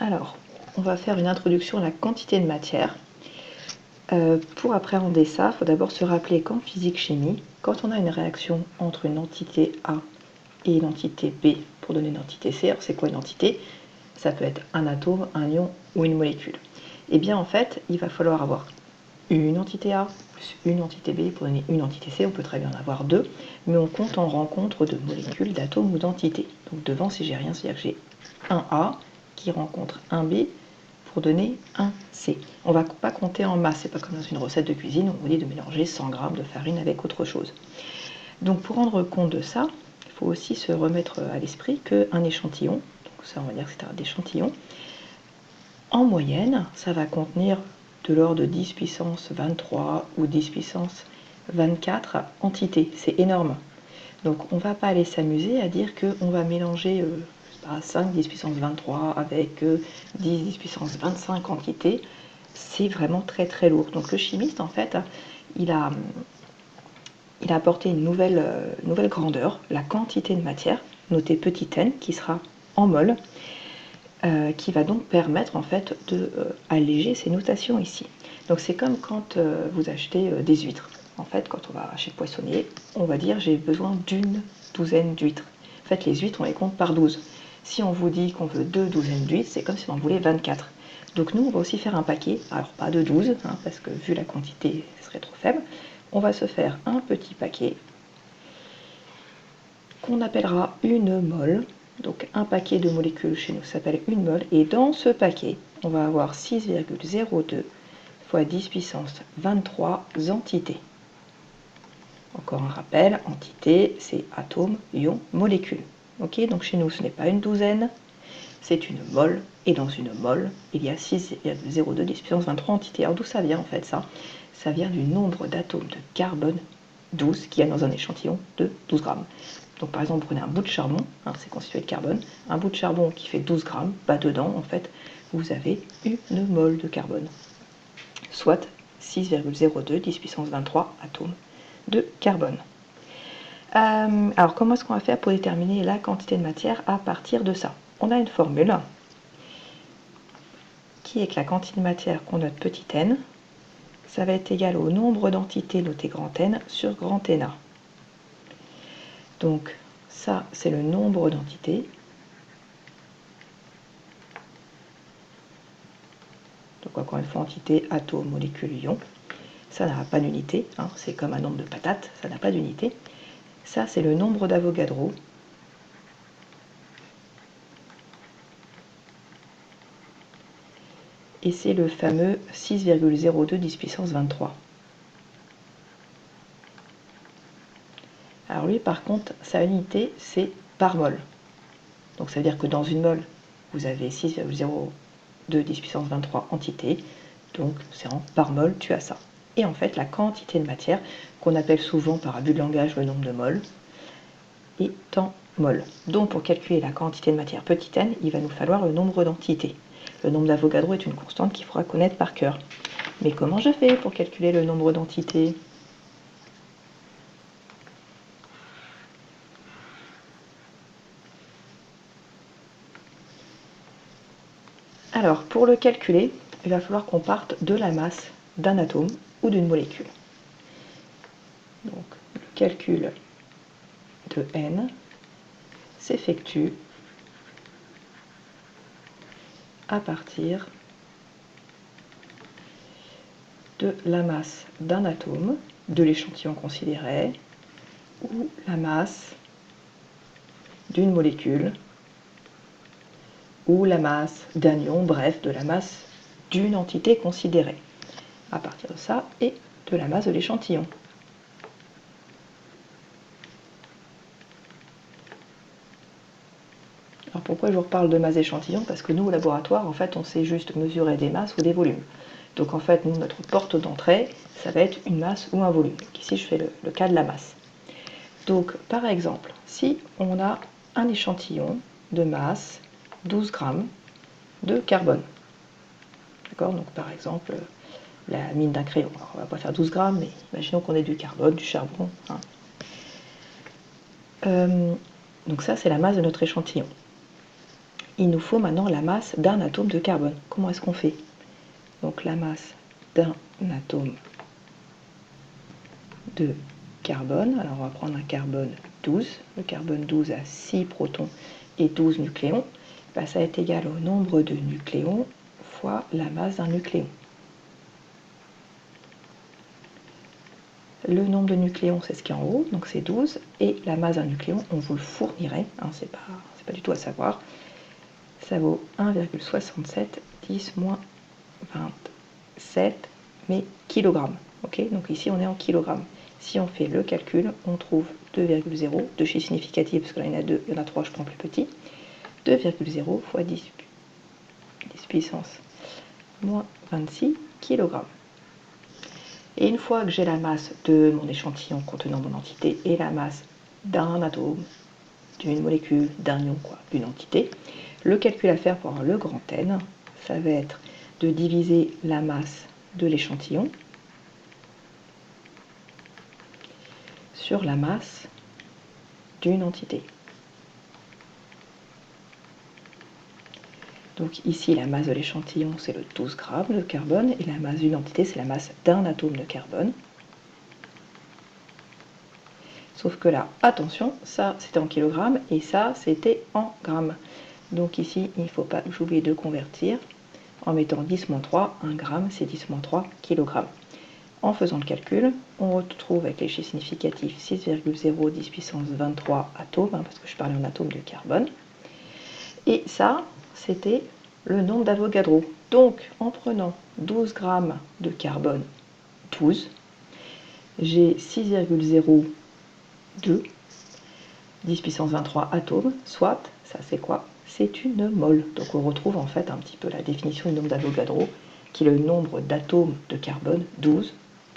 Alors, on va faire une introduction à la quantité de matière. Pour appréhender ça, il faut d'abord se rappeler qu'en physique-chimie, quand on a une réaction entre une entité A et une entité B pour donner une entité C, alors c'est quoi une entité? Ça peut être un atome, un ion ou une molécule. Et bien en fait, il va falloir avoir une entité A plus une entité B pour donner une entité C. On peut très bien en avoir deux, mais on compte en rencontre de molécules, d'atomes ou d'entités. Donc devant, si j'ai rien, c'est-à-dire que j'ai un A qui rencontre un B pour donner un C. On ne va pas compter en masse, c'est pas comme dans une recette de cuisine où on vous dit de mélanger 100 g de farine avec autre chose. Donc pour rendre compte de ça, il faut aussi se remettre à l'esprit qu'un échantillon, donc ça on va dire que c'est un échantillon, en moyenne, ça va contenir de l'ordre de 10 puissance 23 ou 10 puissance 24 entités. C'est énorme. Donc on ne va pas aller s'amuser à dire qu'on va mélanger 5 10 puissance 23 avec 10 puissance 25 entités. C'est vraiment très très lourd. Donc le chimiste, en fait, il a apporté une nouvelle grandeur, la quantité de matière, notée petit n, qui sera en mol, qui va donc permettre en fait de alléger ces notations ici. Donc c'est comme quand vous achetez des huîtres. En fait, quand on va chez le poissonnier, on va dire j'ai besoin d'une douzaine d'huîtres. En fait, les huîtres, on les compte par 12. Si on vous dit qu'on veut 2 douzaines d'huîtres, c'est comme si on en voulait 24. Donc nous, on va aussi faire un paquet, alors pas de 12, parce que vu la quantité, ce serait trop faible. On va se faire un petit paquet qu'on appellera une mole. Donc un paquet de molécules chez nous s'appelle une mole. Et dans ce paquet, on va avoir 6,02 fois 10 puissance 23 entités. Encore un rappel, entité, c'est atome, ion, molécule. Ok, donc chez nous, ce n'est pas une douzaine, c'est une mole. Et dans une mole, il y a 6,02 10 puissance 23 entités. Alors d'où ça vient en fait ça? Ça vient du nombre d'atomes de carbone 12 qu'il y a dans un échantillon de 12 grammes. Donc par exemple, vous prenez un bout de charbon, c'est constitué de carbone, un bout de charbon qui fait 12 grammes, dedans, en fait, vous avez une mole de carbone, soit 6,02 10 puissance 23 atomes de carbone. Alors comment est-ce qu'on va faire pour déterminer la quantité de matière à partir de ça? On a une formule qui est que la quantité de matière qu'on note petit n, ça va être égal au nombre d'entités notées grand N sur grand NA. Donc ça, c'est le nombre d'entités. Donc encore une fois, entité, atome, molécule, ion. Ça n'a pas d'unité, c'est comme un nombre de patates, ça n'a pas d'unité. Ça, c'est le nombre d'Avogadro. Et c'est le fameux 6,02 10 puissance 23. Alors lui, par contre, sa unité, c'est par mol. Donc ça veut dire que dans une mol, vous avez 6,02 10 puissance 23 entités. Donc c'est en par mol, tu as ça. Et en fait, la quantité de matière, qu'on appelle souvent par abus de langage le nombre de moles, est en mol. Donc pour calculer la quantité de matière petit n, il va nous falloir le nombre d'entités. Le nombre d'Avogadro est une constante qu'il faudra connaître par cœur. Mais comment je fais pour calculer le nombre d'entités? Alors, pour le calculer, il va falloir qu'on parte de la masse d'un atome ou d'une molécule. Donc, le calcul de n s'effectue à partir de la masse d'un atome, de l'échantillon considéré, ou la masse d'une molécule, ou la masse d'un ion, bref, de la masse d'une entité considérée. À partir de ça, et de la masse de l'échantillon. Alors pourquoi je vous reparle de masse d'échantillon? Parce que nous, au laboratoire, en fait, on sait juste mesurer des masses ou des volumes. Donc en fait, nous, notre porte d'entrée, ça va être une masse ou un volume. Donc ici, je fais le cas de la masse. Donc, par exemple, si on a un échantillon de masse 12 grammes de carbone, d'accord? Donc par exemple, la mine d'un crayon. Alors, on va pas faire 12 grammes, mais imaginons qu'on ait du carbone, du charbon. Donc ça, c'est la masse de notre échantillon. il nous faut maintenant la masse d'un atome de carbone. Comment est-ce qu'on fait? Donc la masse d'un atome de carbone, alors on va prendre un carbone 12, le carbone 12 a 6 protons et 12 nucléons, bah, ça est égal au nombre de nucléons fois la masse d'un nucléon. Le nombre de nucléons, c'est ce qui est en haut, donc c'est 12, et la masse d'un nucléon, on vous le fournirait, hein, c'est pas du tout à savoir, ça vaut 1,67 10 moins 27 mais kilogrammes. Okay, donc ici on est en kilogrammes. Si on fait le calcul, on trouve 2,0, deux chiffres significatifs, parce que là il y en a 2, il y en a 3, je prends plus petit, 2,0 fois 10 puissance moins 26 kg. Et une fois que j'ai la masse de mon échantillon contenant mon entité et la masse d'un atome, d'une molécule, d'un ion, d'une entité, le calcul à faire pour avoir le grand N, ça va être de diviser la masse de l'échantillon sur la masse d'une entité. Donc ici, la masse de l'échantillon, c'est le 12 grammes de carbone, et la masse d'une entité, c'est la masse d'un atome de carbone. Sauf que là, attention, ça c'était en kilogrammes, et ça c'était en grammes. Donc ici, il ne faut pas oublier de convertir. En mettant 10-3, 1 gramme, c'est 10-3 kg. En faisant le calcul, on retrouve avec les chiffres significatifs 6,0 10 puissance 23 atomes, hein, parce que je parlais en atomes de carbone. Et ça, c'était le nombre d'Avogadro. Donc, en prenant 12 grammes de carbone 12, j'ai 6,02 10 puissance 23 atomes, soit, ça c'est quoi? C'est une mole. Donc on retrouve en fait un petit peu la définition du nombre d'Avogadro, qui est le nombre d'atomes de carbone 12,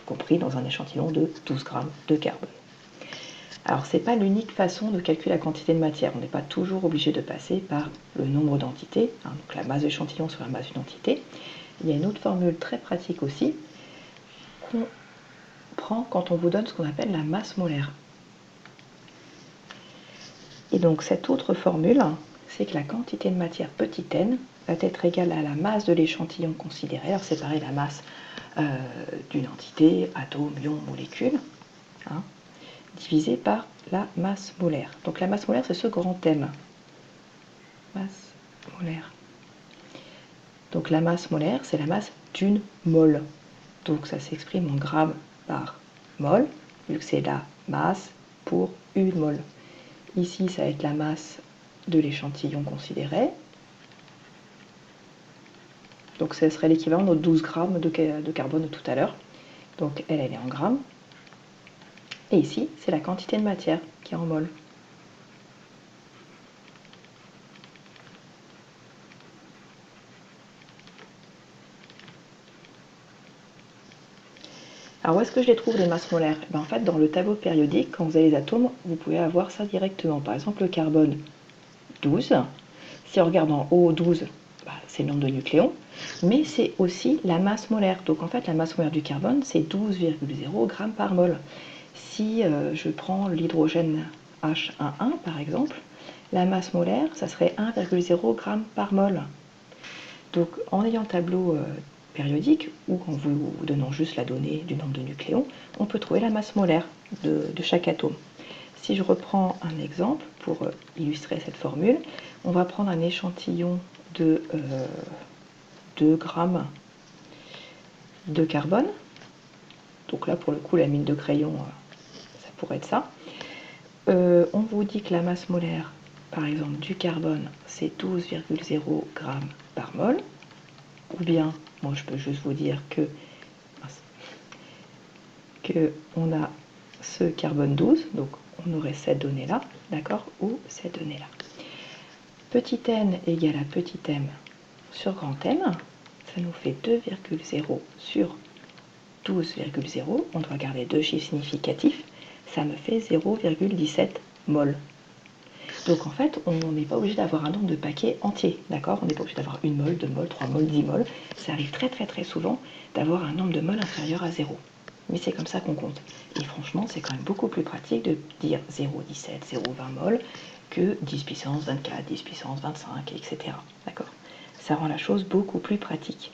compris dans un échantillon de 12 grammes de carbone. Alors c'est pas l'unique façon de calculer la quantité de matière, on n'est pas toujours obligé de passer par le nombre d'entités, hein, donc la masse d'échantillon sur la masse d'une entité. Il y a une autre formule très pratique aussi, qu'on prend quand on vous donne ce qu'on appelle la masse molaire. Et donc cette autre formule, c'est que la quantité de matière petit n va être égale à la masse de l'échantillon considéré. Alors c'est pareil, la masse d'une entité, atome, ion, molécule, hein, divisé par la masse molaire. Donc la masse molaire, c'est ce grand M. Masse molaire. Donc la masse molaire, c'est la masse d'une mole. Donc ça s'exprime en grammes par mol, vu que c'est la masse pour une mole. Ici, ça va être la masse de l'échantillon considéré. Donc ce serait l'équivalent de 12 grammes de carbone de tout à l'heure. Donc elle est en grammes. Et ici, c'est la quantité de matière qui est en mol. Alors où est-ce que je les trouve, les masses molaires? En fait, dans le tableau périodique, quand vous avez les atomes, vous pouvez avoir ça directement. Par exemple, le carbone 12. Si on regarde en haut, 12, c'est le nombre de nucléons, mais c'est aussi la masse molaire. Donc en fait, la masse molaire du carbone, c'est 12,0 grammes par mol. Si je prends l'hydrogène H11 par exemple, la masse molaire, ça serait 1,0 g par mol. Donc en ayant un tableau périodique, ou en vous donnant juste la donnée du nombre de nucléons, on peut trouver la masse molaire de chaque atome. Si je reprends un exemple pour illustrer cette formule, on va prendre un échantillon de 2 grammes de carbone. Donc là, pour le coup, la mine de crayon, ça pourrait être ça. On vous dit que la masse molaire, par exemple, du carbone, c'est 12,0 g par mol. Ou bien, moi je peux juste vous dire que on a ce carbone 12, donc on aurait cette donnée-là, d'accord, ou cette donnée-là. Petit n égale à petit m sur grand M, ça nous fait 2,0 sur 12,0, on doit garder deux chiffres significatifs, ça me fait 0,17 mol. Donc en fait, on n'est pas obligé d'avoir un nombre de paquets entiers, d'accord? On n'est pas obligé d'avoir 1 mol, 2 mol, 3 mol, 10 mol. Ça arrive très souvent d'avoir un nombre de mol inférieur à 0. Mais c'est comme ça qu'on compte. Et franchement, c'est quand même beaucoup plus pratique de dire 0,17, 0,20 mol, que 10 puissance 24, 10 puissance 25, etc. D'accord? Ça rend la chose beaucoup plus pratique.